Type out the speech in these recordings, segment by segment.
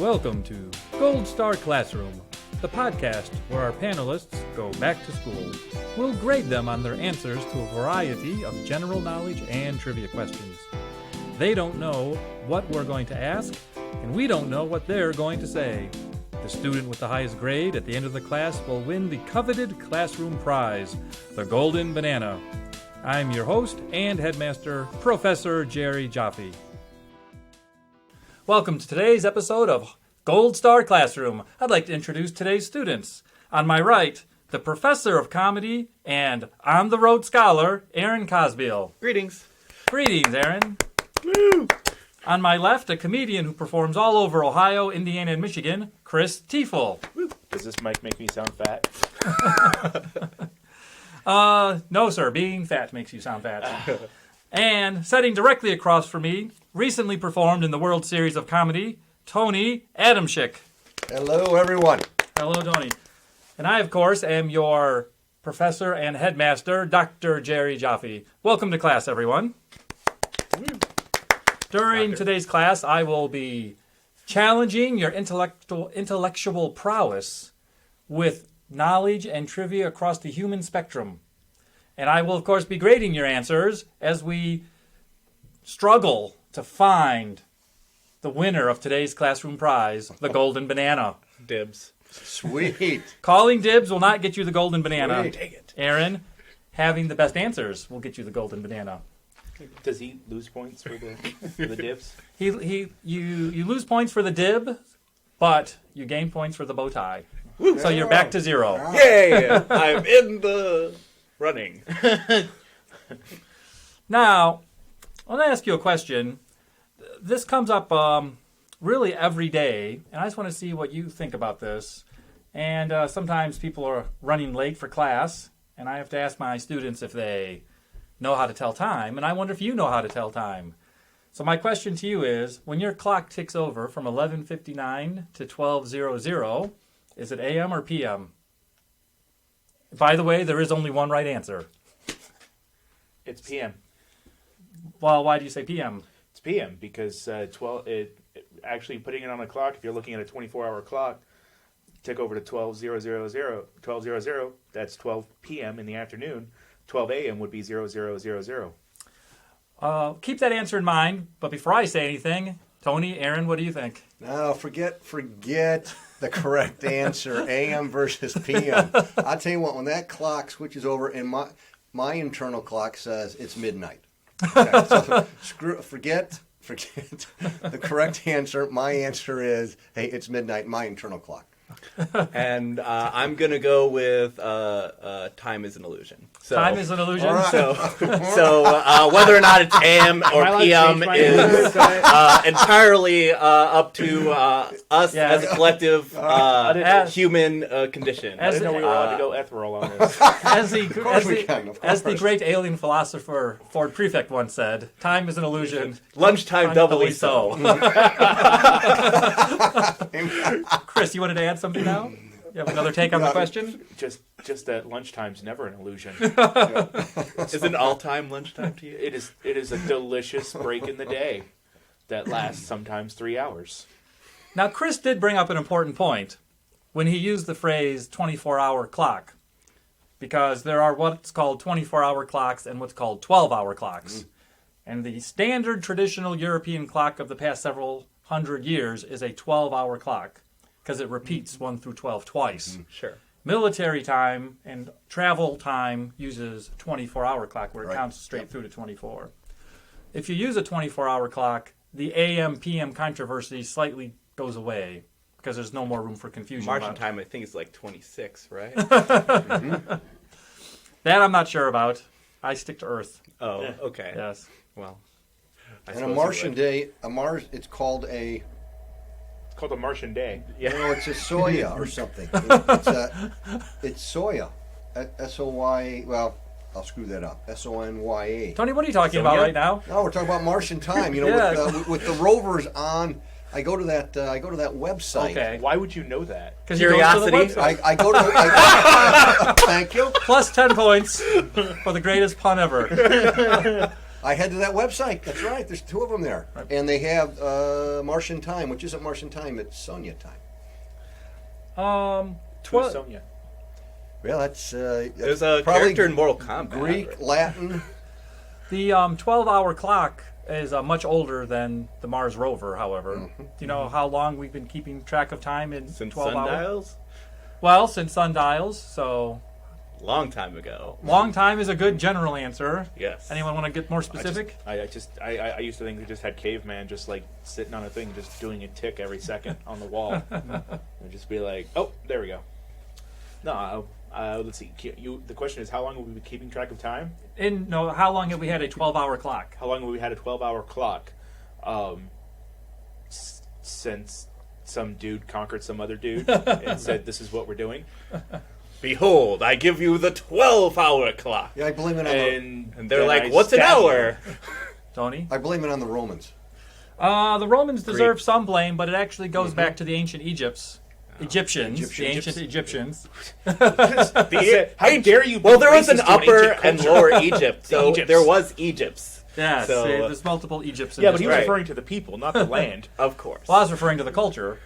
Welcome to Gold Star Classroom, the podcast where our panelists go back to school. We'll grade them on their answers to a variety of general knowledge and trivia questions. They don't know what we're going to ask, and we don't know what they're going to say. The student with the highest grade at the end of the class will win the coveted classroom prize, the Golden Banana. I'm your host and headmaster, Professor Jerry Jaffe. Welcome to today's episode of Gold Star Classroom. I'd like to introduce today's students. On my right, the professor of comedy and on-the-road scholar, Aaron Cosbeil. Greetings. Greetings, Aaron. Woo! On my left, a comedian who performs all over Ohio, Indiana, and Michigan, Chris Tiefel. Woo. Does this mic make me sound fat? No, sir. Being fat makes you sound fat. And sitting directly across from me, recently performed in the World Series of Comedy, Tony Adamschick. Hello, everyone. Hello, Tony. And I, of course, am your professor and headmaster, Dr. Jerry Jaffe. Welcome to class, everyone. During today's class, I will be challenging your intellectual prowess with knowledge and trivia across the human spectrum. And I will, of course, be grading your answers as we struggle to find the winner of today's classroom prize, the Golden Banana. Dibs. Sweet. Calling dibs will not get you the Golden Banana. Sweet. Dang it. Aaron, having the best answers will get you the Golden Banana. Does he lose points for the dibs? You lose points for the dib, but you gain points for the bow tie. So you're back to zero. Yay! I'm in the running. Now, I want to ask you a question. This comes up really every day, and I just want to see what you think about this. And sometimes people are running late for class, and I have to ask my students if they know how to tell time, and I wonder if you know how to tell time. So my question to you is, when your clock ticks over from 11:59 to 12:00, is it AM or PM? By the way, there is only one right answer. It's PM. Well, why do you say PM? It's PM because actually putting it on a clock, if you're looking at a 24-hour clock, tick over to 12:00, that's 12 p.m. in the afternoon. 12 a.m. would be 00:00. Keep that answer in mind, but before I say anything, Tony, Aaron, what do you think? No, forget the correct answer, AM versus PM. I'll tell you what, when that clock switches over, and my internal clock says it's midnight. Okay, so forget the correct answer. My answer is, hey, it's midnight, my internal clock. And I'm going to go with time is an illusion. So, Time is an illusion? All right. So whether or not it's AM or PM is entirely up to us as a collective human condition. I didn't know we were allowed to go ethereal on this. As the great alien philosopher Ford Prefect once said, time is an illusion. Lunchtime doubly so. Chris, you wanted to add something now? You have another take on the question? Just that lunchtime's never an illusion. Isn't all time lunchtime to you? It is a delicious break in the day that lasts sometimes 3 hours. Now, Chris did bring up an important point when he used the phrase 24-hour clock, because there are what's called 24-hour clocks and what's called 12-hour clocks. And the standard traditional European clock of the past several hundred years is a 12-hour clock, because it repeats 1 through 12 twice. Sure. Military time and travel time uses 24-hour clock, where it counts straight through to 24. If you use a 24-hour clock, the AM-PM controversy slightly goes away, because there's no more room for confusion. Martian time, I think, is like 26, right? That I'm not sure about. I stick to Earth. Oh, okay. Yes. Well, And a Martian day, it's called a... It's called a Martian day. Yeah. No, it's a soya or something. It's soya. S-O-Y, well, I'll screw that up. S-O-N-Y-A. Tony, what are you talking about right now? No, we're talking about Martian time. You know, Yes. with the rovers on. I go to that website. Okay. Why would you know that? Because Curiosity. I go to. Thank you. Plus 10 points for the greatest pun ever. I head to that website. That's right. There's 2 of them there. Right. And they have Martian time, which isn't Martian time. It's Sonia time. Who's Sonya? Well, that's There's a probably character in Mortal Kombat. Greek, right? Latin. The 12-hour clock is much older than the Mars rover, however. Mm-hmm. Do you know how long we've been keeping track of time in Since 12 hours? sundials? Well, since sundials, so Long time ago. long time is a good general answer. Yes. Anyone want to get more specific? I used to think we just had caveman just like sitting on a thing, just doing a tick every second on the wall, and just be like, oh, there we go. No, let's see. The question is, how long have we been keeping track of time? How long have we had a 12-hour clock? How long have we had a 12-hour clock? Since some dude conquered some other dude and said, this is what we're doing. Behold, I give you the 12-hour clock. Yeah, I blame it on And they're then like, I what's an stab hour? Tony? I blame it on the Romans. The Romans deserve some blame, but it actually goes back to the ancient Egyptians. The ancient Egyptians. How dare you? Well, there was an racist to upper ancient and culture? lower Egypt, so Egypts. there was Egypts. Yes, So, there's multiple Egypts in Yeah, this but he was right. referring to the people, not the land, Of course. Well, I was referring to the culture.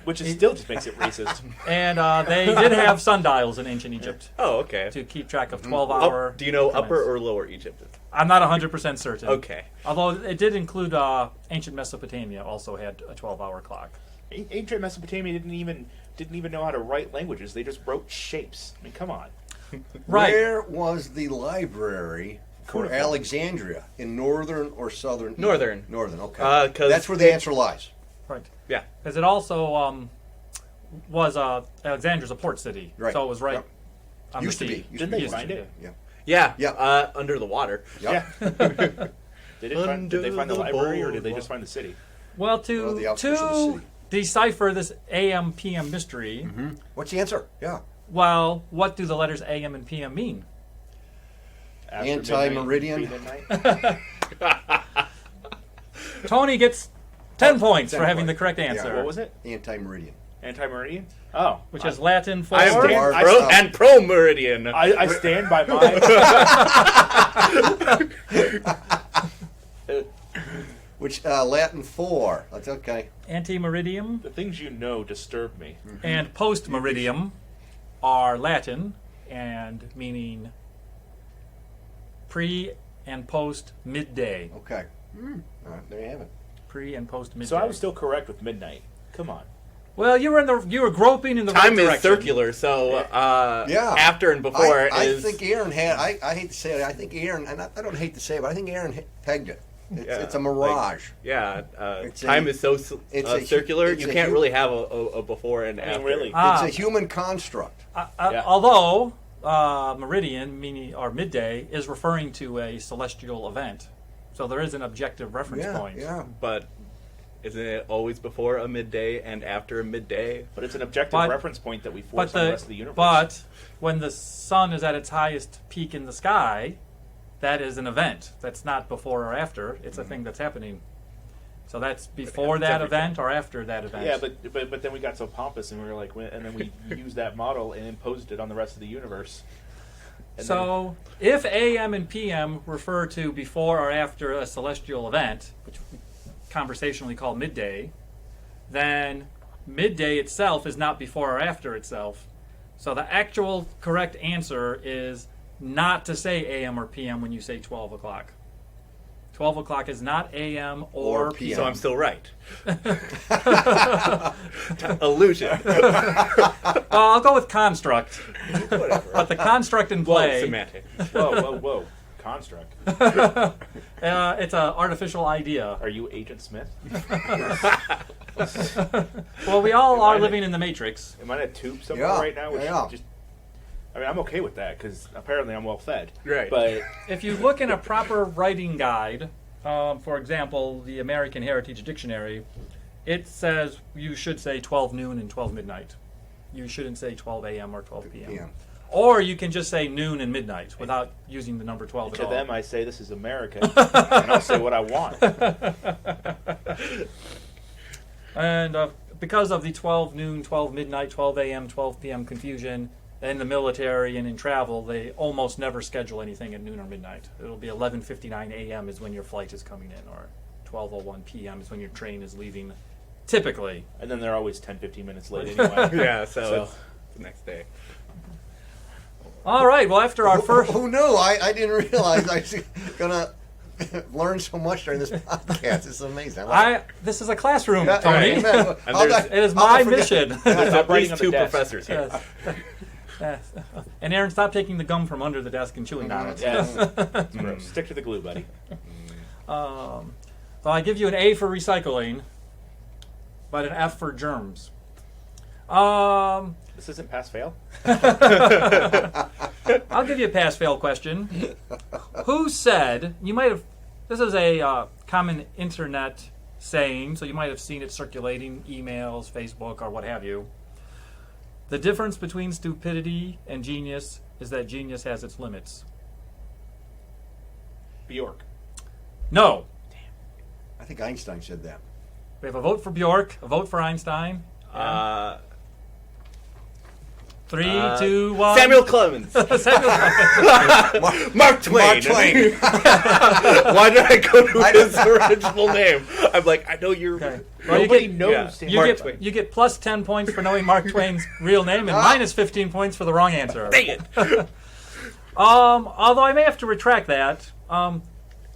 which is still just makes it racist. And they did have sundials in ancient Egypt Oh, okay. to keep track of 12-hour. Do you know upper increments. or lower Egypt? I'm not 100% certain. Okay. Although it did include ancient Mesopotamia also had a 12-hour clock. Ancient Mesopotamia didn't even know how to write languages. They just wrote shapes. I mean, come on. Right. Where was the library for Cuneiform. Alexandria? In northern or southern? Northern. Northern, okay. 'Cause That's where the answer lies. Right. Yeah. Because it also was Alexandria's a port city. Right. So it was right Yep. on Used the to sea. be. Used Didn't to they be. find it? Yeah. Yeah. Yeah. Under the water. Yep. Yeah. Did they find the Under library, or the did they just find the city? Well, the outskirts of the to city. decipher this AM PM mystery, What's the answer? Yeah. well, what do the letters AM and PM mean? After Anti-meridian. midnight, pre-midnight? Tony gets 10 points 10 for having points. the correct answer. What was it? Anti-meridian. Anti-meridian? Oh. Which is Latin for... I am North, pro south. and pro meridian. I stand by mine. Which Latin for? That's okay. Anti-meridium The things you know disturb me. and post-meridium are Latin and meaning pre and post midday. Okay. All right, there you have it. Pre and post midday. So I was still correct with midnight. Come on. Well, you were groping in the Time right is direction. circular, so Yeah. after and before I is... think Aaron had. I hate to say it. I think Aaron. And I don't hate to say it, but I think Aaron pegged it. It's a mirage. time is so circular, it's you a can't hu- really have a before and I mean, after. really. Ah. It's a human construct. Yeah. Although meridian, meaning or midday, is referring to a celestial event, so there is an objective reference point. Yeah. But isn't it always before a midday and after a midday? But it's an objective But- reference point that we But force on the rest of the universe. but when the sun is at its highest peak in the sky, that is an event. That's not before or after. It's a thing that's happening. So that's before that everything. event or after that event. Yeah, but then we got so pompous, and we were like, and then we used that model and imposed it on the rest of the universe. And So if AM and PM refer to before or after a celestial event, which we conversationally call midday, then midday itself is not before or after itself. So the actual correct answer is not to say AM or PM when you say 12 o'clock. 12 o'clock is not AM or Or PM. PM. So I'm still right. Illusion. Well, I'll go with construct. Whatever. But the construct in Well, play, semantic. whoa, construct. it's an artificial idea. Are you Agent Smith? Well, we all Am are I living in the Matrix. Am I in a tube somewhere Yeah, right now? Which yeah. just, I mean, I'm okay with that because apparently I'm well fed. Right. But If you look in a proper writing guide, for example, the American Heritage Dictionary, it says you should say 12 noon and 12 midnight. You shouldn't say 12 a.m. or 12 p.m. PM. Or you can just say noon and midnight without using the number 12 at to all. them, I say this is America, and I'll say what I want. And because of the 12 noon, 12 midnight, 12 a.m., 12 p.m. confusion, in the military and in travel, they almost never schedule anything at noon or midnight. It'll be 11:59 a.m. is when your flight is coming in, or 12:01 p.m. is when your train is leaving, typically. And then they're always 10, 15 minutes late anyway. Yeah, so it's the next day. All right, well, after our first... Who knew? I didn't realize I was going to learn so much during this podcast. It's amazing. This is a classroom, Yeah, Tony. right. It is my mission. There's At writing least on the two desk. professors here. Yes. And Aaron, stop taking the gum from under the desk and chewing on it. Yes. Gross. Stick to the glue, buddy. So I give you an A for recycling, but an F for germs. This isn't pass-fail? I'll give you a pass-fail question. Who said, this is a common internet saying, so you might have seen it circulating, emails, Facebook, or what have you. The difference between stupidity and genius is that genius has its limits. Bjork. No. I think Einstein said that. We have a vote for Bjork, a vote for Einstein. 3, 2, 1. Samuel Clemens. Samuel Clemens. Mark Twain. Mark Twain. Why did I go to his original name? I'm like, I know you're... Okay. Well, Nobody knows Mark Twain. You get plus 10 points for knowing Mark Twain's real name and minus 15 points for the wrong answer. Dang it. Although I may have to retract that.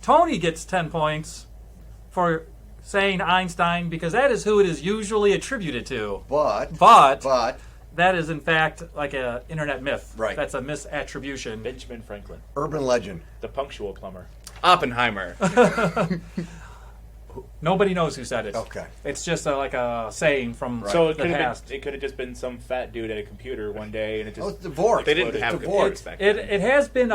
Tony gets 10 points for saying Einstein because that is who it is usually attributed to. But that is in fact like an internet myth. Right. That's a misattribution. Benjamin Franklin. urban legend. The punctual plumber. Oppenheimer. Nobody knows who said it. Okay. It's just like a saying from So the past. it could have just been some fat dude at a computer one day, and it just... Oh, it's Dvorak. They didn't have Dvorak. computers back then. It has been,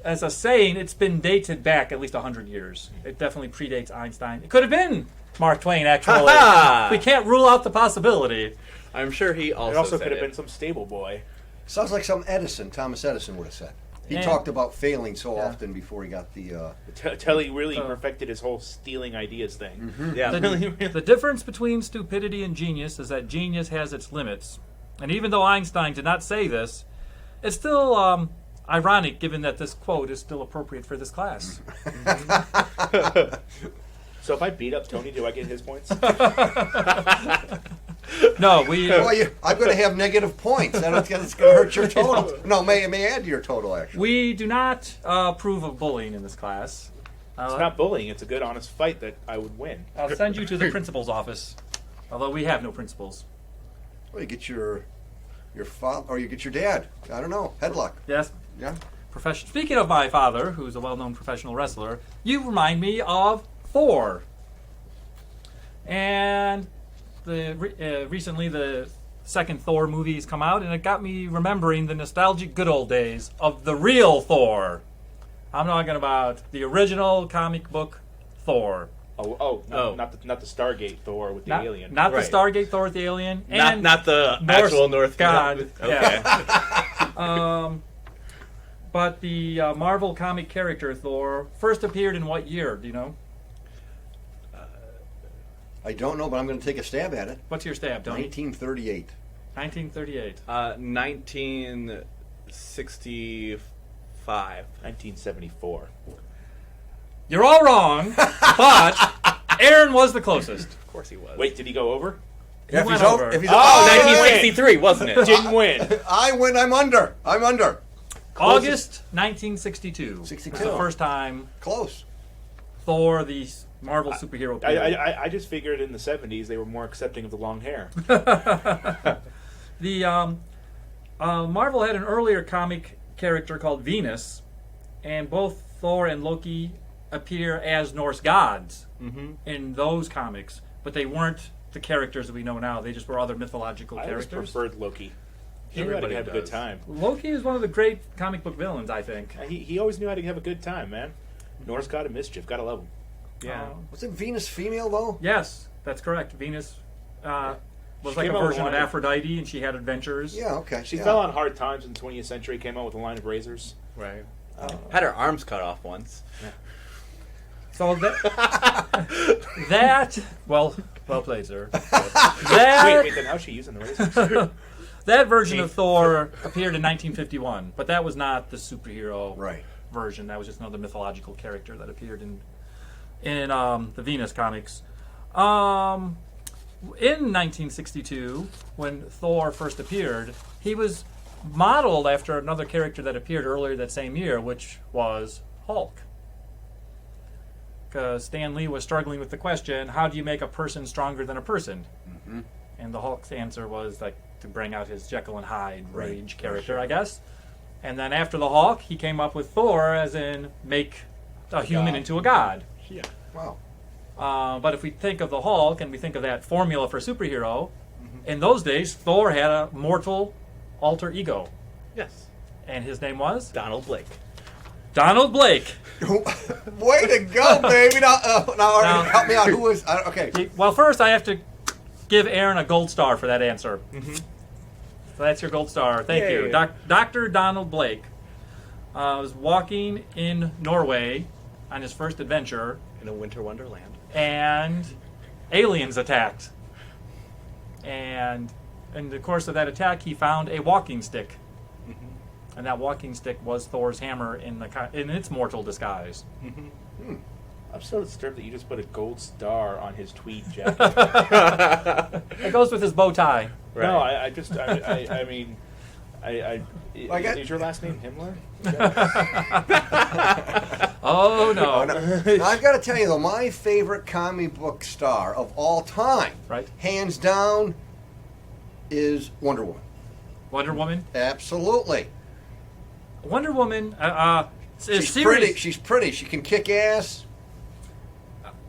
as a saying, it's been dated back at least 100 years. It definitely predates Einstein. It could have been Mark Twain, actually. Ha-ha! We can't rule out the possibility. I'm sure he also It also said could have it. been some stable boy. Sounds like some Thomas Edison would have said. He Yeah. talked about failing so Yeah. often before he got the... Until he really perfected his whole stealing ideas thing. Yeah. The difference between stupidity and genius is that genius has its limits. And even though Einstein did not say this, it's still ironic given that this quote is still appropriate for this class. So if I beat up Tony, do I get his points? No, I'm going to have negative points. That's going to hurt your total. No, may add to your total, actually. we do not approve of bullying in this class. It's not bullying. It's a good, honest fight that I would win. I'll send you to the principal's office, although we have no principals. Well, you get your father, or you get your dad. I don't know. Headlock. Yes. Yeah. Speaking of my father, who's a well-known professional wrestler, you remind me of Thor. And recently the second Thor movie has come out, and it got me remembering the nostalgic good old days of the real Thor. I'm talking about the original comic book Thor. Not the Stargate Thor with the alien. Not Right. the Stargate Thor with the alien. And Not the Norse actual North God. Okay. Yeah. But the Marvel comic character Thor first appeared in what year? Do you know? I don't know, but I'm going to take a stab at it. What's your stab, Tony? 1938. 1938. 1965. 1974. You're all wrong, but Aaron was the closest. Of course he was. Wait, did he go over? Yeah, went over. If he's 1963, wasn't it? Didn't win. I win. I'm under. August 1962. 62. Was the first time Close. Thor, the Marvel superhero, appeared. I just figured in the 70s they were more accepting of the long hair. The Marvel had an earlier comic character called Venus, and both Thor and Loki appear as Norse gods in those comics, but they weren't the characters that we know now. They just were other mythological I always characters. preferred Loki. He knew how to Everybody have a good does. time. Loki is one of the great comic book villains, I think. He always knew how to have a good time, man. Norse god of mischief. Gotta love him. Yeah. Was it Venus female, though? Yes, that's correct. Venus was She like a came out with version of one- Aphrodite, and she had adventures. Yeah, okay. She yeah. fell on hard times in the 20th century, came out with a line of razors. Right. Had her arms cut off once. So well played, sir. Wait, then how's she using the razors? that version of Thor appeared in 1951, but that was not the superhero version. That was just another mythological character that appeared in the Venus comics. In 1962, when Thor first appeared, he was modeled after another character that appeared earlier that same year, which was Hulk. Because Stan Lee was struggling with the question, how do you make a person stronger than a person? Mm-hmm. And the Hulk's answer was like to bring out his Jekyll and Hyde rage character, I guess. And then after the Hulk, he came up with Thor, as in make a human into a god. Yeah. Wow. But if we think of the Hulk and we think of that formula for superhero, in those days, Thor had a mortal alter ego. Yes. And his name was? Donald Blake. Donald Blake. Way to go, baby. Now help me out. Who was... okay. Well, first I have to give Aaron a gold star for that answer. Mm-hmm. So that's your gold star. Thank you. Dr. Donald Blake was walking in Norway on his first adventure. In a winter wonderland. And aliens attacked. And in the course of that attack, he found a walking stick. Mm-hmm. And that walking stick was Thor's hammer in its mortal disguise. Mm-hmm. I'm so disturbed that you just put a gold star on his tweed jacket. It goes with his bow tie. Right. No, I mean, is your last name Himmler? Oh, no. Now, I've got to tell you, though, my favorite comic book star of all time, hands down, is Wonder Woman. Wonder Woman? Absolutely. Wonder Woman, she's pretty. She's pretty. She can kick ass.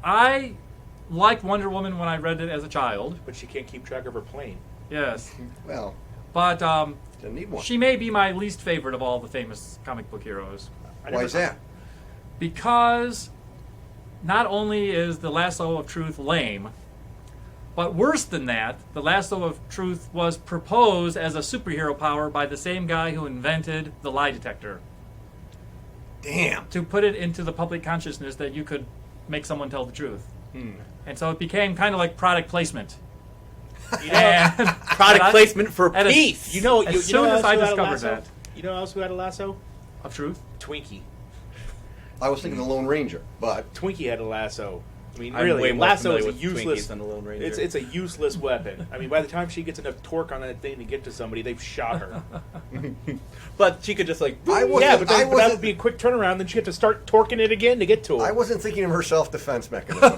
I liked Wonder Woman when I read it as a child. But she can't keep track of her plane. Yes. Well. But didn't need one. She may be my least favorite of all the famous comic book heroes. Why is that? Because not only is the Lasso of Truth lame, but worse than that, the Lasso of Truth was proposed as a superhero power by the same guy who invented the lie detector. Damn. To put it into the public consciousness that you could make someone tell the truth. And so it became kind of like product placement. Product placement for peace. As soon as I discovered that. You know who else who had a lasso? Of Truth? Twinkie. I was thinking the Lone Ranger, but Twinkie had a lasso. I mean, I'm really, way more lasso familiar is a with useless. Twinkies than the Lone Ranger. It's a useless weapon. I mean, by the time she gets enough torque on that thing to get to somebody, they've shot her. But she could just like. But that would be a quick turnaround. Then she had to start torquing it again to get to her. I wasn't thinking of her self-defense mechanism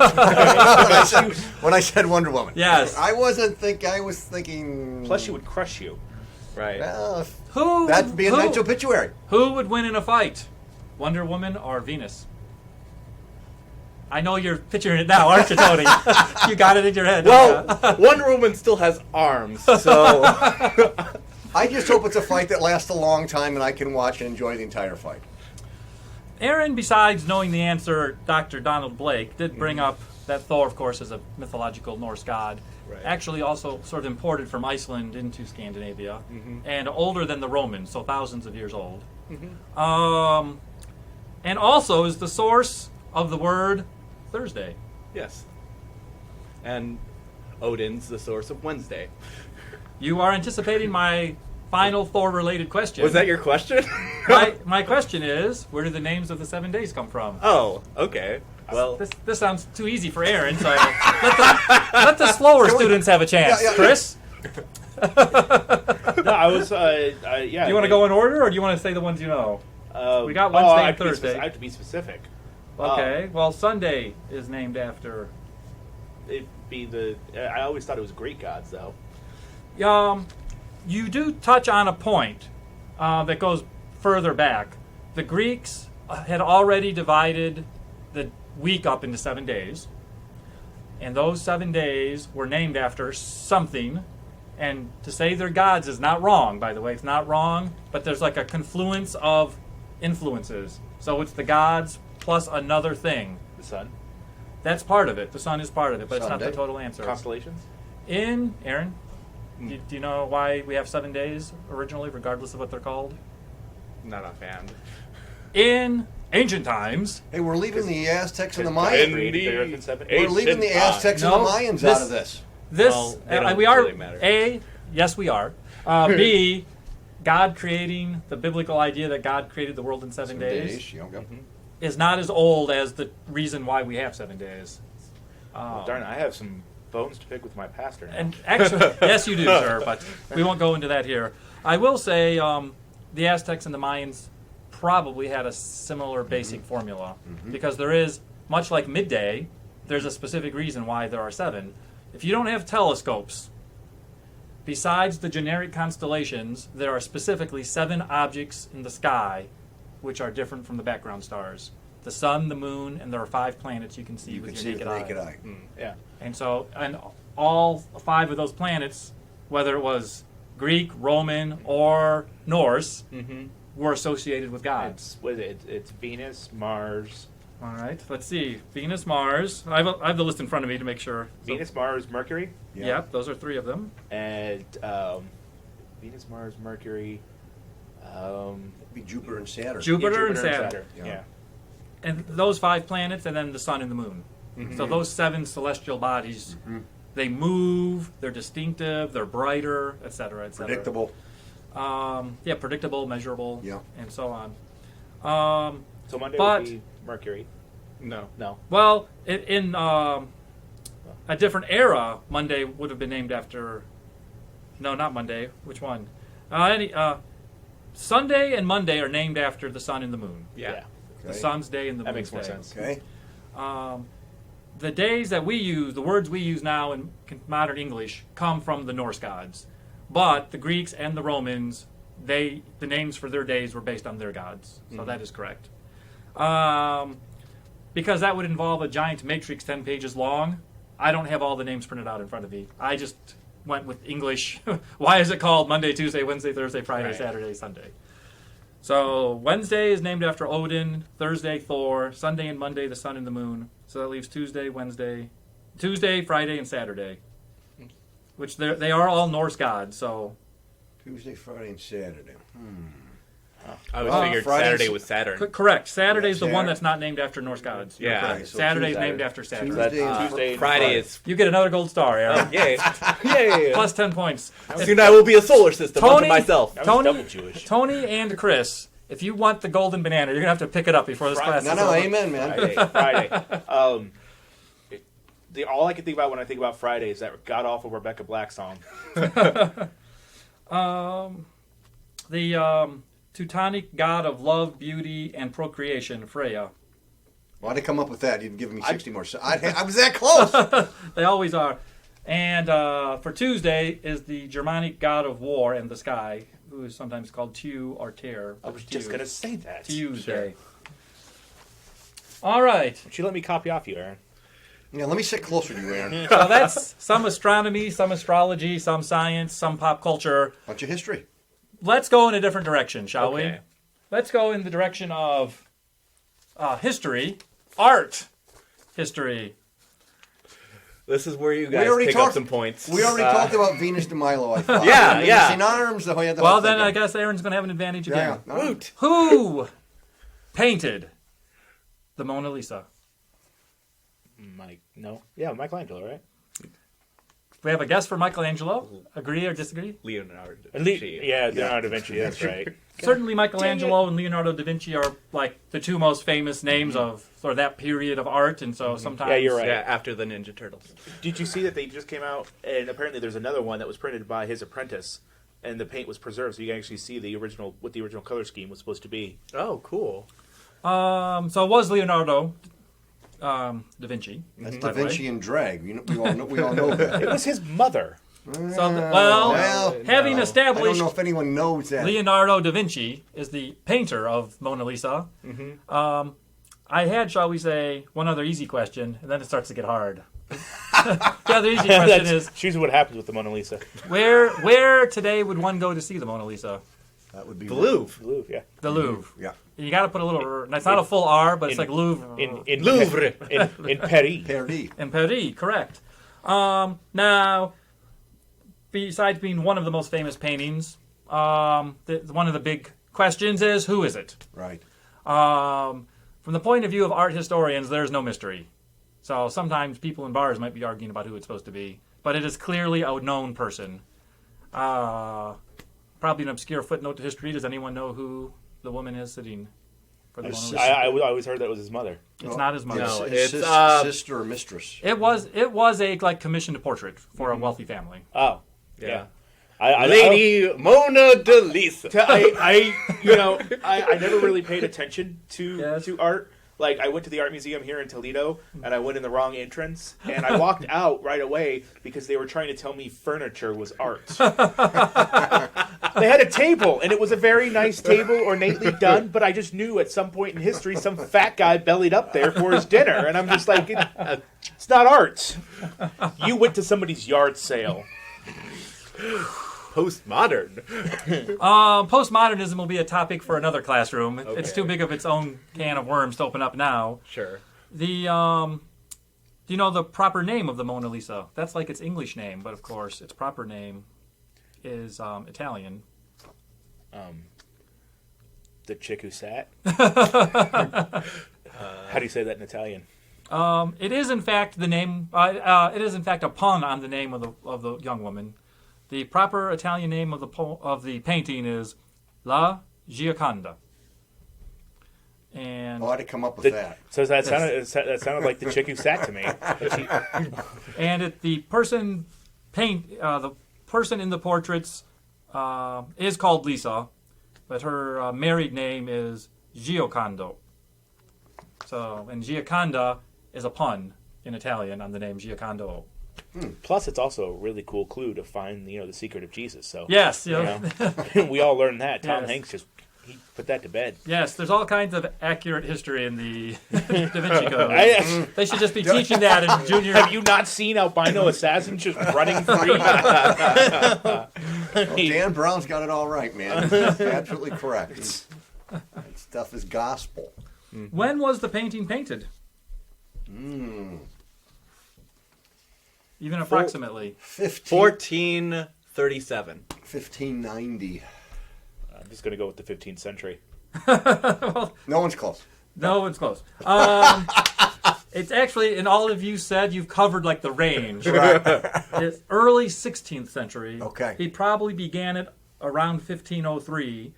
when I said Wonder Woman. Yes, I wasn't thinking. I was thinking. Plus, she would crush you. Right. Well, that'd be a nice obituary. Who would win in a fight, Wonder Woman or Venus? I know you're picturing it now, aren't you, Tony? You got it in your head. Well, Wonder Woman still has arms, so... I just hope it's a fight that lasts a long time and I can watch and enjoy the entire fight. Aaron, besides knowing the answer, Dr. Donald Blake did bring up that Thor, of course, is a mythological Norse god. Right. Actually also sort of imported from Iceland into Scandinavia, and older than the Romans, so thousands of years old. And also is the source of the word Thursday. Yes. And Odin's the source of Wednesday. You are anticipating my final Thor-related question. Was that your question? my question is, where do the names of the 7 days come from? Oh, okay. Well, this sounds too easy for Aaron, so let the slower students have a chance. Chris? No, I was, Do you want to go in order, or do you want to say the ones you know? We got Wednesday and Thursday. I have to be specific. Okay, well, Sunday is named after... It'd be I always thought it was Greek gods, though. You do touch on a point that goes further back. The Greeks had already divided the week up into 7 days, and those 7 days were named after something. And to say they're gods is not wrong, by the way. It's not wrong, but there's like a confluence of influences. So it's the gods plus another thing. The sun? That's part of it. The sun is part of it, but Sunday. it's not the total answer. Constellations? Aaron, do you know why we have 7 days originally, regardless of what they're called? Not offhand. In ancient times... Hey, we're leaving the Aztecs and the Mayans. We're leaving the Aztecs and the Mayans out of this. We are... Yes, we are. B, God creating the biblical idea that God created the world in 7 days Yep. is not as old as the reason why we have 7 days. Well, darn it, I have some bones to pick with my pastor now. And actually, yes, you do, sir, but we won't go into that here. I will say the Aztecs and the Mayans probably had a similar basic formula because there is, much like midday, there's a specific reason why there are 7. If you don't have telescopes, besides the generic constellations, there are specifically 7 objects in the sky which are different from the background stars. The sun, the moon, and there are 5 planets you can see with your naked eye. Yeah. And so, and all 5 of those planets, whether it was Greek, Roman, or Norse, were associated with gods. It's Venus, Mars. All right, let's see. Venus, Mars. I have the list in front of me to make sure. Venus, Mars, Mercury. Yep, those are 3 of them. And Venus, Mars, Mercury. Be Jupiter and Saturn. Jupiter and Saturn. Yeah. And those 5 planets, and then the sun and the moon. So those 7 celestial bodies, they move, they're distinctive, they're brighter, etc., etc. Predictable. Predictable, measurable, and so on. So Monday would be Mercury. No. Well, in a different era, Monday would have been named after... No, not Monday. Which one? Sunday and Monday are named after the sun and the moon. Yeah. The sun's day and the moon's makes more day. sense. Okay. The days that we use, the words we use now in modern English, come from the Norse gods. But the Greeks and the Romans, the names for their days were based on their gods. So that is correct. Because that would involve a giant matrix 10 pages long, I don't have all the names printed out in front of me. I just went with English. Why is it called Monday, Tuesday, Wednesday, Thursday, Friday, Saturday, Sunday? So Wednesday is named after Odin, Thursday, Thor, Sunday and Monday, the sun and the moon. So that leaves Tuesday, Friday, and Saturday. Which they are all Norse gods, so... Tuesday, Friday, and Saturday. I always figured Friday's- Saturday was Saturn. Correct. Saturday's the one Saturday. that's not named after Norse gods. You're Yeah. correct. So Saturday's Tuesday. named after Saturn. Tuesday and Tuesday and Friday is. You get another gold star, Aaron. Yay. Yay. Plus 10 points. Soon I will be a solar system unto Tony- myself. I was double Jewish. Tony and Chris, if you want the golden banana, you're going to have to pick it up before this class is No, over. amen, man. Friday. All I can think about when I think about Friday is that god awful Rebecca Black song. The Teutonic god of love, beauty, and procreation, Freya. Why'd I come up with that? You'd give me 60 more. I was that close. They always are. And for Tuesday is the Germanic god of war and the sky, who is sometimes called Tew or Ter. I was just going to say that. Tuesday. All right. She let me copy off you, Aaron. Yeah, let me sit closer to you, Aaron. So that's some astronomy, some astrology, some science, some pop culture. Bunch of history. Let's go in a different direction, shall we? Okay. Let's go in the direction of history, art history. This is where you guys already pick up talked- some points. We already talked about Venus de Milo, I thought. Yeah, And yeah. Missing arms, the whole Well, then I guess Aaron's going to have an advantage Yeah. again. No. Woot. Who painted the Mona Lisa? Michelangelo, right? We have a guess for Michelangelo. Agree or disagree? Leonardo Da Vinci. Leonardo Da Vinci, that's right. Certainly Michelangelo and Leonardo da Vinci are like the 2 most famous names of sort of that period of art, and so sometimes... Yeah, you're right. Yeah, after the Ninja Turtles. Did you see that they just came out, and apparently there's another one that was printed by his apprentice, and the paint was preserved, so you can actually see what the original color scheme was supposed to be. Oh, cool. So it was Leonardo da Vinci. That's by Da the way. Vinci in drag. We all know that. It was his mother. So, having I established don't know if anyone knows that. Leonardo da Vinci is the painter of Mona Lisa, I had, shall we say, one other easy question, and then it starts to get hard. The other easy question is, Choose what happens with the Mona Lisa. where today would one go to see the Mona Lisa? That would be The Louvre. Louvre, yeah. The Louvre. Yeah. You got to put a little. It's not a full R, but it's like Louvre. In Louvre. in Paris. Paris. In Paris, correct. Now, besides being one of the most famous paintings, one of the big questions is, who is it? Right. From the point of view of art historians, there's no mystery. So sometimes people in bars might be arguing about who it's supposed to be, but it is clearly a known person. probably an obscure footnote to history. Does anyone know who the woman is sitting for the Mona Lisa? I always heard that was his mother. It's not his mother. No, it's sister or mistress. It was a like commissioned portrait for a wealthy family. Oh, Yeah. Lady Mona Lisa. I never really paid attention to art. Like, I went to the art museum here in Toledo, and I went in the wrong entrance, and I walked out right away because they were trying to tell me furniture was art. They had a table, and it was a very nice table, ornately done, but I just knew at some point in history some fat guy bellied up there for his dinner, and I'm just like, it's not art. You went to somebody's yard sale. Postmodern. Postmodernism will be a topic for another classroom. Okay. It's too big of its own can of worms to open up now. Sure. Do you know the proper name of the Mona Lisa? That's like its English name, but of course its proper name is Italian. The chick who sat. How do you say that in Italian? It is in fact the name. It is in fact a pun on the name of the young woman. The proper Italian name of the painting is La Gioconda. And I had to come up with that. So that sounded like the chick who sat to me. and the person in the portraits is called Lisa, but her married name is Giocondo. So, and Gioconda is a pun in Italian on the name Giocondo. Plus, it's also a really cool clue to find, the secret of Jesus. So yes, we all learned that. Tom Yes. Hanks he put that to bed. Yes, there's all kinds of accurate history in the Da Vinci Code. They should just be teaching that in junior. Have you not seen albino assassins just running free? Dan Brown's got it all right, man. He's absolutely correct. That stuff is gospel. When was the painting painted? Even approximately. 1437. 1590. I'm just going to go with the 15th century. No one's close. No one's close. It's actually, in all of you said, you've covered like the range. Right. It's early 16th century. Okay. He probably began it around 1503.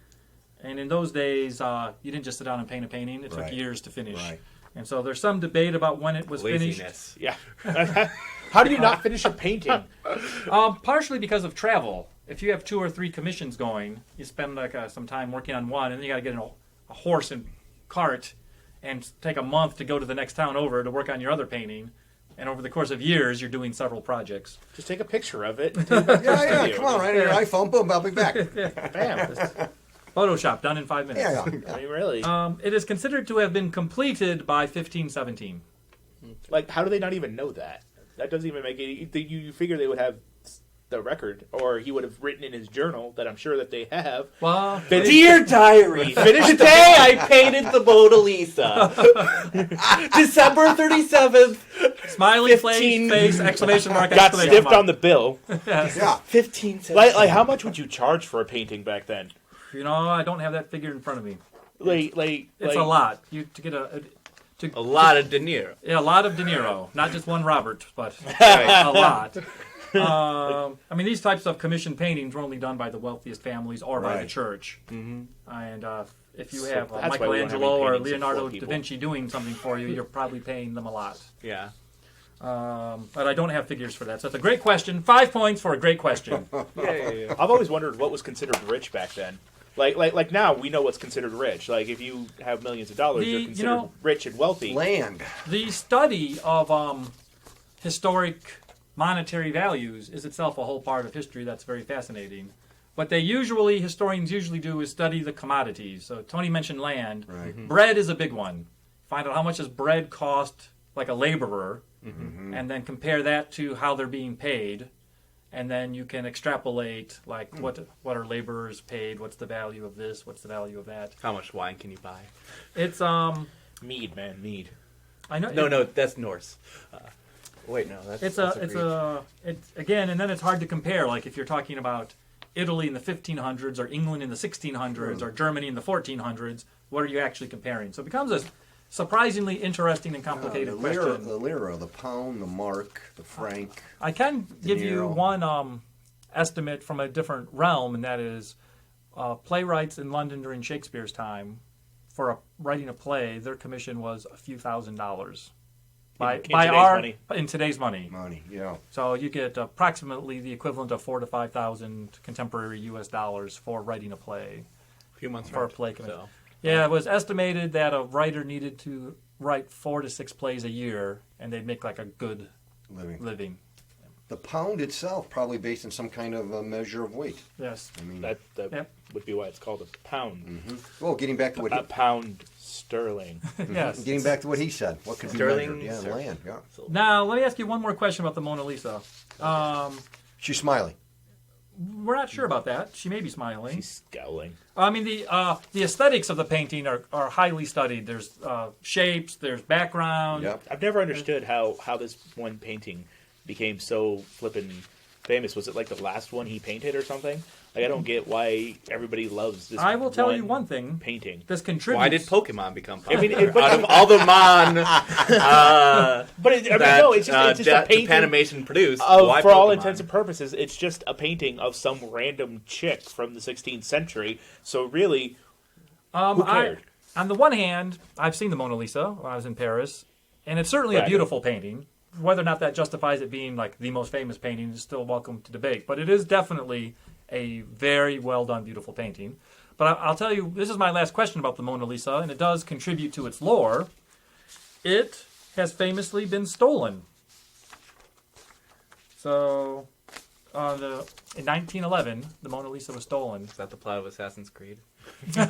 And in those days, you didn't just sit down and paint a painting. It took Right. years to finish. Right. And so there's some debate about when it was finished. Laziness. Yeah. How do you not finish a painting? Partially because of travel. If you have 2 or 3 commissions going, you spend like some time working on one, and then you got to get in a horse and cart and take a month to go to the next town over to work on your other painting. And over the course of years, you're doing several projects. Just take a picture of it. Yeah, come on, right on your iPhone, boom, I'll be back. Bam. Photoshop, done in 5 minutes. Yeah. I mean, really. It is considered to have been completed by 1517. Like, how do they not even know that? That doesn't even make it. You figure they would have the record, or he would have written in his journal that I'm sure that they have. Well, Dear diary, today I painted the Mona Lisa. December 37th. smiley 15 face, exclamation mark, Got exclamation stiffed mark. on the bill. Yes. Yeah. 15. Like, how much would you charge for a painting back then? I don't have that figure in front of me. It's A lot. To get A lot of De Niro. a lot of De Niro, not just one Robert, but Right. a lot. I mean, these types of commissioned paintings were only done by the wealthiest families or by the Right. church. Mm-hmm. And if you So have that's why we don't have Michelangelo any or paintings of Leonardo poor Da people. Vinci doing something for you, you're probably paying them a lot. Yeah. But I don't have figures for that. So it's a great question. 5 points for a great question. Yeah. I've always wondered what was considered rich back then. Like now we know what's considered rich. Like if you have millions of dollars, you're considered rich and wealthy. Land. The study of historic monetary values is itself a whole part of history that's very fascinating. What historians usually do is study the commodities. So Tony mentioned land. Right. Mm-hmm. Bread is a big one. Find out how much does bread cost like a laborer, and then compare that to how they're being paid. And then you can extrapolate, like, what are laborers paid? What's the value of this? What's the value of that? How much wine can you buy? It's Mead, man, mead. I know. No, that's Norse. Wait, no, that's It's again, and then it's hard to compare. Like if you're talking about Italy in the 1500s, or England in the 1600s, or Germany in the 1400s, what are you actually comparing? So it becomes a surprisingly interesting and complicated question. The lira, the pound, the mark, the franc. I can give you Nero. one estimate from a different realm, and that is playwrights in London during Shakespeare's time, for writing a play, their commission was a few $1,000s. In today's money. Yeah. So you get approximately the equivalent of $4,000 to $5,000 contemporary U.S. dollars for writing a play. A few months for a play commission. So. Yeah, it was estimated that a writer needed to write 4 to 6 plays a year, and they'd make like a good living. The pound itself probably based on some kind of measure of weight. Yes. I mean, that would be why it's called a pound. Mm-hmm. Well, getting back to what a pound sterling. Yes. Getting back to what he said. What could sterling? Be measured? Yeah, land. Yeah. Now, let me ask you one more question about the Mona Lisa. She's smiling. We're not sure about that. She may be smiling. She's scowling. I mean, the aesthetics of the painting are highly studied. There's shapes, there's background. Yep. I've never understood how this one painting became so flippin' famous. Was it like the last one he painted or something? Like, I don't get why everybody loves this. I will tell you one thing. Painting. This contributes. Why did Pokemon become popular? I mean, out of all the Mon, it's just a painting. Japanimation produced. For Pokemon? all intents and purposes, it's just a painting of some random chick from the 16th century. So really, who cared? On the one hand, I've seen the Mona Lisa when I was in Paris, and it's certainly a beautiful painting. Whether or not that justifies it being like the most famous painting is still welcome to debate, but it is definitely a very well done, beautiful painting. But I'll tell you, this is my last question about the Mona Lisa, and it does contribute to its lore. It has famously been stolen. So, in 1911, the Mona Lisa was stolen. Is that the plot of Assassin's Creed? No,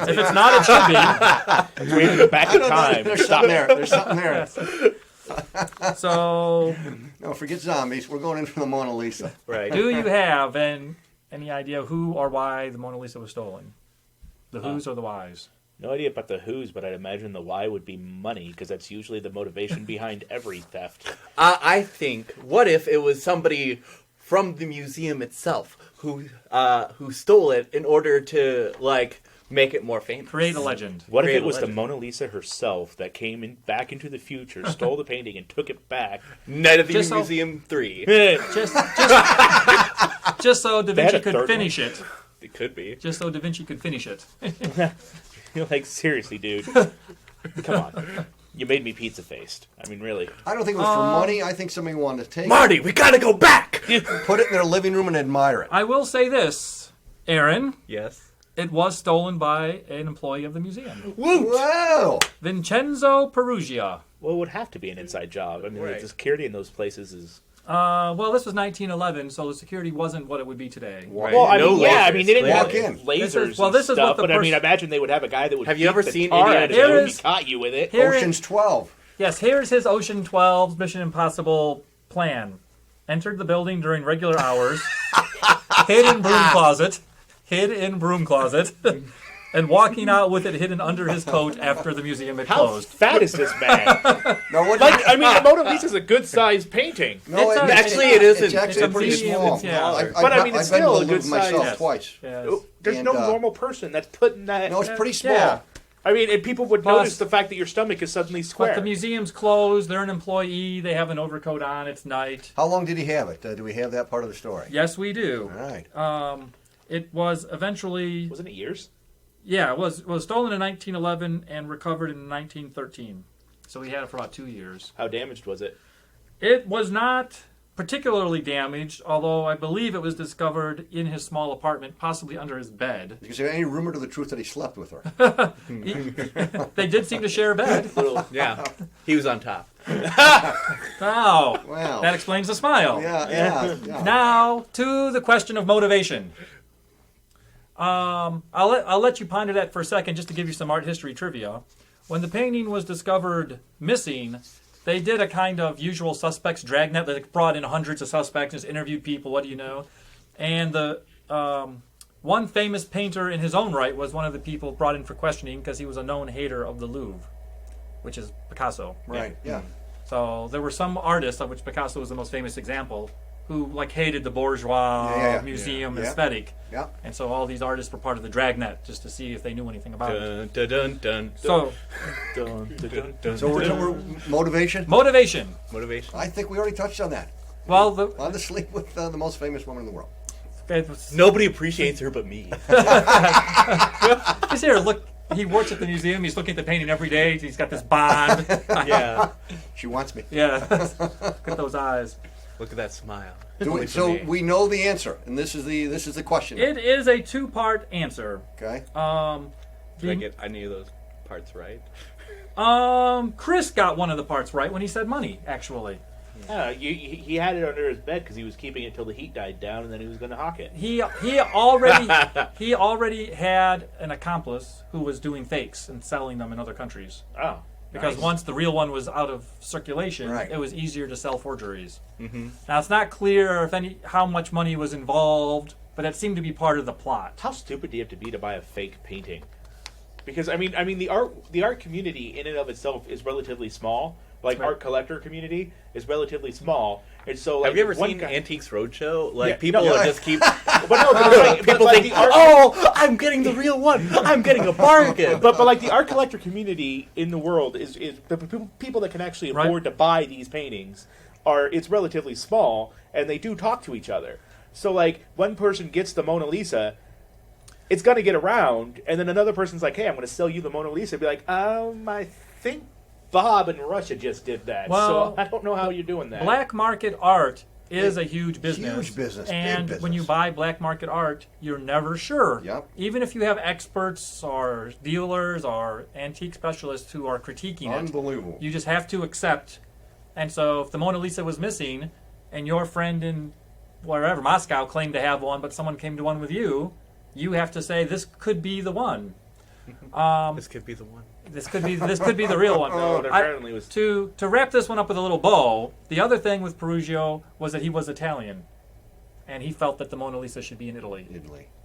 If it's not, it should be. we have to go back in time. There's something there. There's something there. Yes. So, No, forget zombies. We're going in for the Mona Lisa. Right. do you have any idea who or why the Mona Lisa was stolen? The who's or the whys? No idea about the who's, but I'd imagine the why would be money, because that's usually the motivation behind every theft. I think, what if it was somebody from the museum itself who stole it in order to make it more famous? Create a legend. What if Create it was a the legend. Mona Lisa herself that came back into the future, stole the painting, and took it back? Night of the Just so- Museum 3. Just so Da They had Vinci a could third finish it. It could be. Just so Da Vinci could finish it. You're like, seriously, dude. Come on. You made me pizza faced. I mean, really. I don't think it was for money. I think somebody wanted to take Marty, we gotta go back! it, put it in their living room, and admire it. I will say this, Aaron. Yes. It was stolen by an employee of the museum. Whoa! Vincenzo Perugia. Well, it would have to be an inside job. I mean, Right. the security in those places is... Well, this was 1911, so the security wasn't what it would be today. Right. Well, I No mean, yeah, lasers, I mean, they didn't have Walk in. lasers this is and what stuff, the but I mean, pers- imagine they would have a guy that would Have you beat ever the seen tar Indiana out of you Jones? if he caught you with it. Here- Ocean's 12. Yes, here's his Ocean 12 Mission Impossible plan. Entered the building during regular hours, hid in broom closet, and walking out with it hidden under his coat after the museum had How closed. fat is this man? No, what? I mean, the Mona Lisa's a good-sized painting. no, it's actually, it isn't. It's actually It's a pretty medium, small. it's- yeah. But I mean, it's I've been still to a the good Louvre myself size. twice. Yes. There's And, no normal person that's putting that... No, it's pretty small. Yeah. I mean, and people would Plus- notice the fact that your stomach is suddenly square. But the museum's closed. They're an employee. They have an overcoat on. It's night. How long did he have it? Do we have that part of the story? Yes, we do. All right. It was eventually... Wasn't it years? Yeah, it was stolen in 1911 and recovered in 1913. So he had it for about 2 years. How damaged was it? It was not particularly damaged, although I believe it was discovered in his small apartment, possibly under his bed. Is there any rumor to the truth that he slept with her? They did seem to share a bed. Yeah. He was on top. Oh, Wow. that explains the smile. Yeah. Now to the question of motivation. I'll let you ponder that for a second, just to give you some art history trivia. When the painting was discovered missing, they did a kind of usual suspects dragnet. They brought in hundreds of suspects, just interviewed people. What do you know? And the one famous painter in his own right was one of the people brought in for questioning because he was a known hater of the Louvre, which is Picasso. Right. Yeah. So there were some artists, of which Picasso was the most famous example, who hated the bourgeois museum aesthetic. Yeah. And so all these artists were part of the dragnet just to see if they knew anything about it. Dun, dun, dun, dun, So, So we're motivation. motivation. motivation. I think we already touched on that. Well, On the sleep with the most famous woman in the world. Nobody appreciates her but me. Just here, look. He works at the museum. He's looking at the painting every day. He's got this bond. Yeah. She wants me. Yeah. Look at those eyes. Look at that smile. So we know the answer, and this is the question. It is a two-part answer. Okay. Did I get any of those parts right? Chris got one of the parts right when he said money, actually. He had it under his bed because he was keeping it till the heat died down, and then he was going to hawk it. He already had an accomplice who was doing fakes and selling them in other countries. Oh, because nice. once the real one was out of circulation, Right. it was easier to sell forgeries. Mm-hmm. Now it's not clear how much money was involved, but it seemed to be part of the plot. How stupid do you have to be to buy a fake painting? Because I mean, the art community in and of itself is relatively small. Like Right. art collector community is relatively small, and so like, Have you ever one seen guy- Antiques Roadshow? Like Yeah, people no, will yeah. just keep. But no, but like, People but like think, the art, "Oh, I'm getting the real one. I'm getting a bargain." but like the art collector community in the world is the people that can actually Right. afford to buy these paintings it's relatively small, and they do talk to each other. So like one person gets the Mona Lisa, it's gonna get around, and then another person's like, "Hey, I'm gonna sell you the Mona Lisa." Be like, I think Bob in Russia just did that, Well, so I don't know how you're doing that. Black market art is a huge business. Huge business, big And business. when you buy black market art, you're never sure. Yep. Even if you have experts or dealers or antique specialists who are critiquing it, Unbelievable. you just have to accept. And so if the Mona Lisa was missing and your friend in wherever, Moscow, claimed to have one, but someone came to one with you, you have to say, this could be the one. This could be the one. This could be the real one. No, it apparently was. To wrap this one up with a little bow, the other thing with Perugio was that he was Italian, and he felt that the Mona Lisa should be in Italy.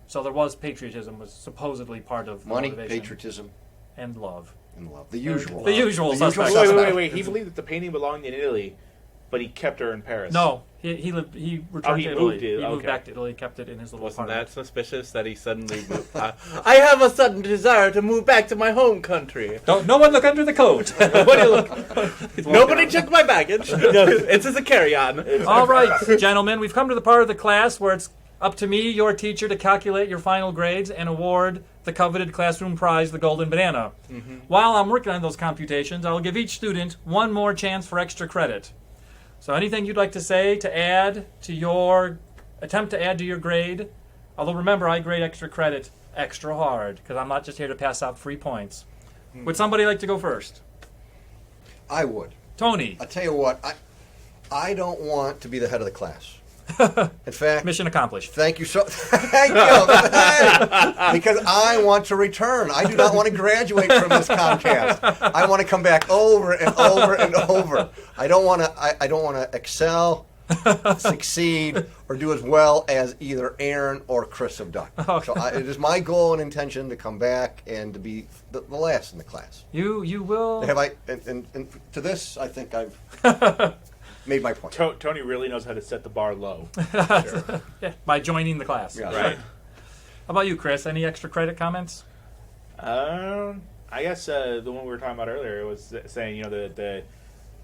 So there was patriotism was supposedly part of the Money, motivation. patriotism, And love. and love. The usual. The usual The usual suspects. suspects. Wait. He believed that the painting belonged in Italy, but he kept her in Paris. No, he returned he to Italy. moved it, He moved okay. back to Italy, kept it in his little Wasn't that apartment. suspicious that he suddenly moved? I have a sudden desire to move back to my home country. No one look under the coat. What do you look? Nobody checked my baggage. No, it's just a carry-on. All right, gentlemen, we've come to the part of the class where it's up to me, your teacher, to calculate your final grades and award the coveted classroom prize, the golden banana. While I'm working on those computations, I'll give each student one more chance for extra credit. So anything you'd like to say to add to your attempt to add to your grade? Although remember, I grade extra credit extra hard because I'm not just here to pass out free points. Would somebody like to go first? I would. Tony, I tell you what, I don't want to be the head of the class. In fact, mission accomplished. thank you so. Thank you. Hey, because I want to return. I do not want to graduate from this Comcast. I want to come back over and over and over. I don't want to. I don't want to excel, succeed, or do as well as either Aaron or Chris have done. Okay. So it is my goal and intention to come back and to be the last in the class. You will. Have I? And to this, I think I've made my point. Tony really knows how to set the bar low. Yeah, by joining the class. Yeah. Right. How about you, Chris? Any extra credit comments? I guess the one we were talking about earlier was saying,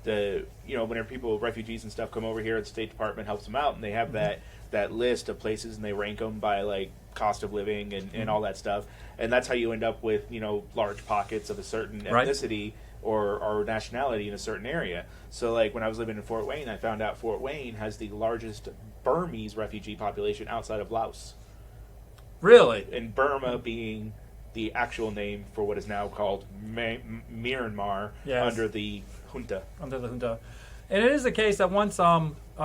the whenever refugees and stuff come over here, the State Department helps them out, and they have that list of places, and they rank them by like cost of living and all that stuff, and that's how you end up with large pockets of a certain Right. ethnicity or nationality in a certain area. So like when I was living in Fort Wayne, I found out Fort Wayne has the largest Burmese refugee population outside of Laos, Really? and Burma being the actual name for what is now called Myanmar Yes. under the junta. Under the junta. And it is the case that once,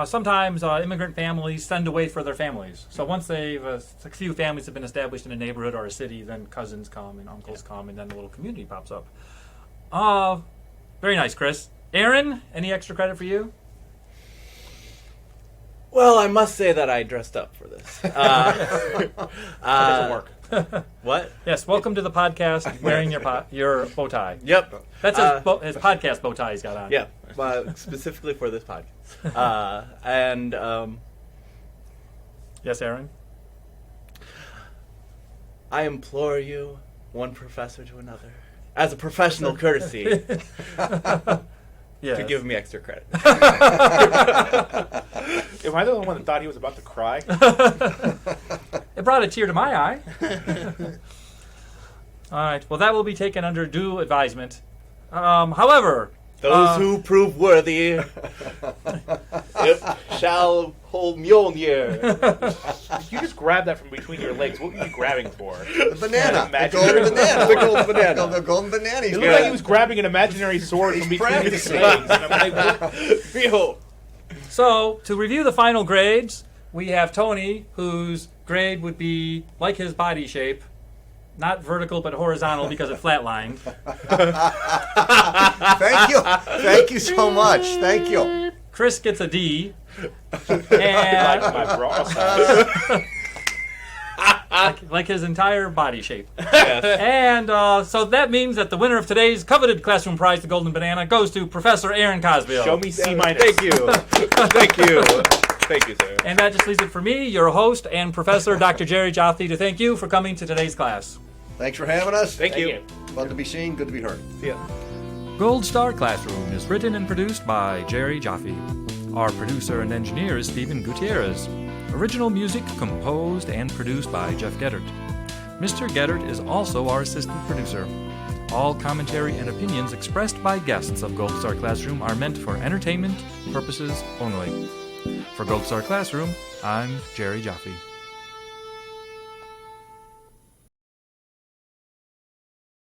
sometimes immigrant families send away for their families. So once a few families have been established in a neighborhood or a city, then cousins come and uncles come, and then the little community pops up. Very nice, Chris. Aaron, any extra credit for you? Well, I must say that I dressed up for this. It doesn't work. What? Yes, welcome to the podcast wearing your bow tie. Yep. That's his podcast bow tie he's got on. Yeah. Specifically for this podcast. Yes, Aaron? I implore you, one professor to another, as a professional courtesy, Yes. to give me extra credit. Am I the only one that thought he was about to cry? It brought a tear to my eye. All right. Well, that will be taken under due advisement. However, Those who prove worthy shall hold Mjolnir. You just grabbed that from between your legs. What were you grabbing for? The banana. The Magic golden mirror. banana. The golden banana. The golden banana. He's It looked like he was grabbing an imaginary sword from He's between his practicing. legs. And I'm like, what? Behold. so to review the final grades, we have Tony, whose grade would be like his body shape, not vertical but horizontal because it flatlined. Thank you. Thank you so much. Thank you. Chris gets a D. Like And my bra size. like his entire body shape. Yes. And so that means that the winner of today's coveted classroom prize, the Golden Banana, goes to Professor Aaron Cosbill. Show me C-. Thank you. Thank you. Thank you, sir. And that just leaves it for me, your host and Professor Dr. Jerry Jaffe, to thank you for coming to today's class. Thanks for having us. Thank you. Fun to be seen. Good to be heard. See ya. Gold Star Classroom is written and produced by Jerry Jaffe. Our producer and engineer is Stephen Gutierrez. Original music composed and produced by Jeff Geddert. Mr. Geddert is also our assistant producer. All commentary and opinions expressed by guests of Gold Star Classroom are meant for entertainment purposes only. For Gold Star Classroom, I'm Jerry Jaffe.